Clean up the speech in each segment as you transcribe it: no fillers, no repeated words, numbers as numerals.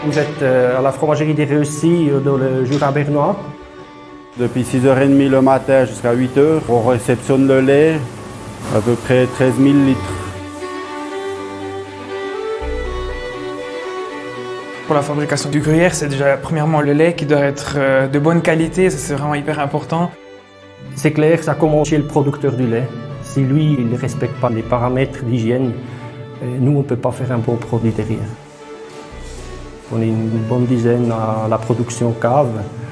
Vous êtes à la fromagerie des Réussis dans le Jura bernois. Depuis 6h30 le matin jusqu'à 8h, on réceptionne le lait, à peu près 13 000 litres. Pour la fabrication du gruyère, c'est déjà premièrement le lait qui doit être de bonne qualité, ça c'est vraiment hyper important. C'est clair, ça commence chez le producteur du lait. Si lui, il ne respecte pas les paramètres d'hygiène, nous, on ne peut pas faire un bon produit derrière. On est une bonne dizaine à la production cave.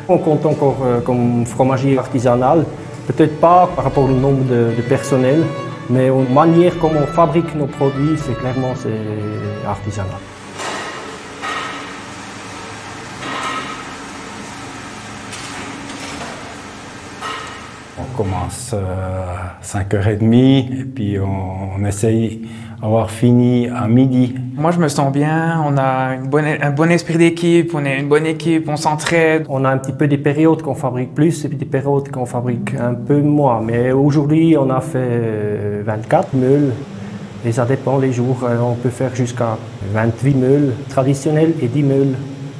On compte encore comme fromagerie artisanale, peut-être pas par rapport au nombre de personnel, mais la manière comme on fabrique nos produits, c'est clairement artisanal. On commence à 5h30 et puis on essaye d'avoir fini à midi. Moi je me sens bien, on a un bon esprit d'équipe, on est une bonne équipe, on s'entraide. On a un petit peu des périodes qu'on fabrique plus et puis des périodes qu'on fabrique un peu moins. Mais aujourd'hui on a fait 24 meules et ça dépend les jours. On peut faire jusqu'à 28 meules traditionnelles et 10 meules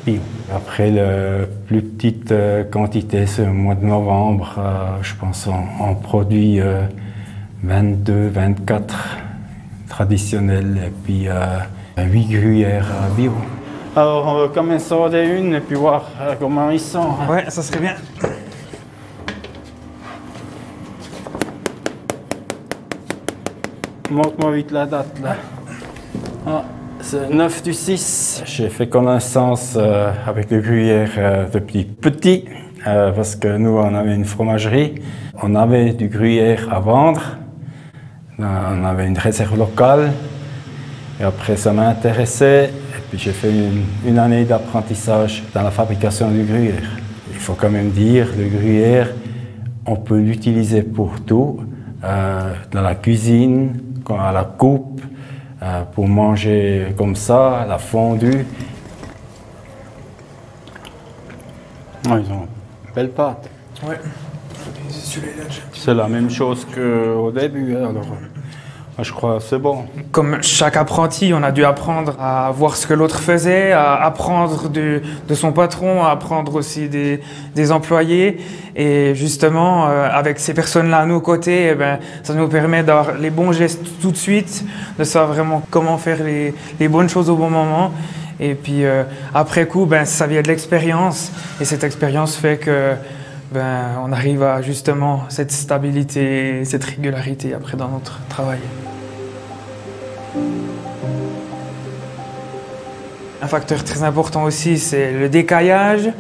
bio. Après la plus petite quantité, c'est au mois de novembre, je pense on produit 22, 24 traditionnels et puis 8 gruyères bio. Alors on va commencer des une et puis voir comment ils sont. Ouais, ça serait bien. Montre-moi vite la date là. Ah. C'est 9 du 6. J'ai fait connaissance avec le gruyère depuis petit, parce que nous, on avait une fromagerie. On avait du gruyère à vendre. On avait une réserve locale. Et après, ça m'a intéressé. Et puis, j'ai fait une année d'apprentissage dans la fabrication du gruyère. Il faut quand même dire, le gruyère, on peut l'utiliser pour tout. Dans la cuisine, à la coupe. Pour manger comme ça, la fondue. Oh, ils ont une belle pâte. Ouais. C'est la même chose qu'au début, alors je crois que c'est bon. Comme chaque apprenti, on a dû apprendre à voir ce que l'autre faisait, à apprendre de son patron, à apprendre aussi des employés. Et justement, avec ces personnes-là à nos côtés, eh ben, ça nous permet d'avoir les bons gestes tout de suite, de savoir vraiment comment faire les bonnes choses au bon moment. Et puis après coup, ben, ça vient de l'expérience. Et cette expérience fait que on arrive à justement cette stabilité, cette régularité après dans notre travail. Un facteur très important aussi, c'est le décaillage.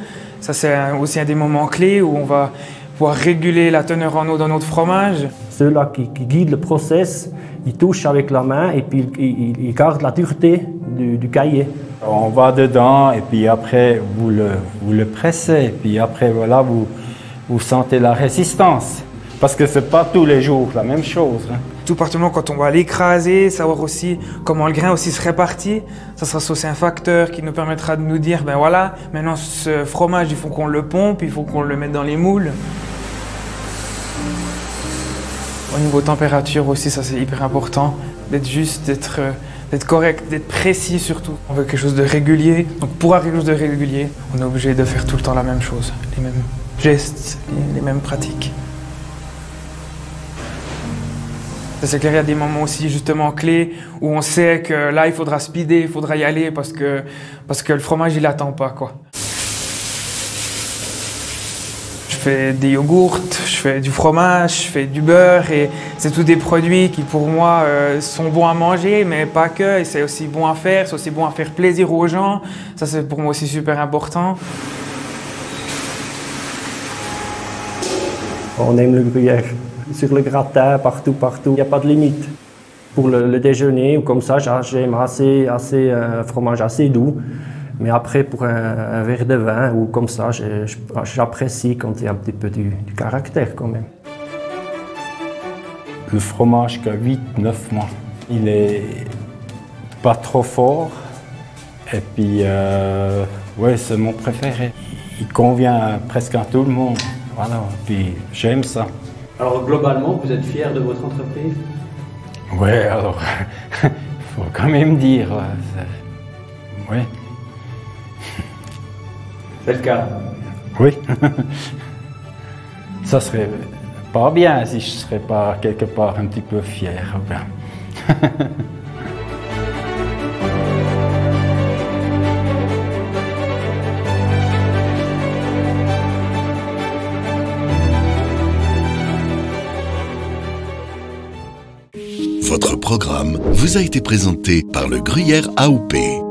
Ça, c'est aussi un des moments clés où on va pouvoir réguler la teneur en eau dans notre fromage. Ceux-là qui guident le process, ils touchent avec la main et puis ils gardent la dureté du cahier. On va dedans et puis après, vous le pressez. Et puis après, voilà, vous sentez la résistance. Parce que ce n'est pas tous les jours la même chose. Hein. Tout particulièrement quand on va l'écraser, savoir aussi comment le grain aussi se répartit. Ça sera aussi un facteur qui nous permettra de nous dire, ben voilà, maintenant ce fromage, il faut qu'on le pompe, il faut qu'on le mette dans les moules. Au niveau température aussi, ça c'est hyper important. D'être juste, d'être correct, d'être précis surtout. On veut quelque chose de régulier. Donc pour avoir quelque chose de régulier, on est obligé de faire tout le temps la même chose, les mêmes gestes, les mêmes pratiques. C'est clair, il y a des moments aussi justement clés où on sait que là il faudra speeder, il faudra y aller parce que le fromage il n'attend pas quoi. Je fais des yogourts, je fais du fromage, je fais du beurre et c'est tous des produits qui pour moi sont bons à manger mais pas que, et c'est aussi bon à faire, c'est aussi bon à faire plaisir aux gens. Ça c'est pour moi aussi super important. On aime le gruyère. Sur le gratin, partout, il n'y a pas de limite. Pour le déjeuner ou comme ça, j'aime assez fromage assez doux. Mais après, pour un verre de vin ou comme ça, j'apprécie quand il y a un petit peu du caractère quand même. Le fromage qui a 8-9 mois, il est pas trop fort. Et puis, ouais, c'est mon préféré. Il convient presque à tout le monde. Voilà, puis j'aime ça. Alors globalement, vous êtes fier de votre entreprise? Ouais, alors, faut quand même dire. Ouais. C'est le cas. Oui. Ça serait pas bien si je serais pas quelque part un petit peu fier. Votre programme vous a été présenté par le Gruyère AOP.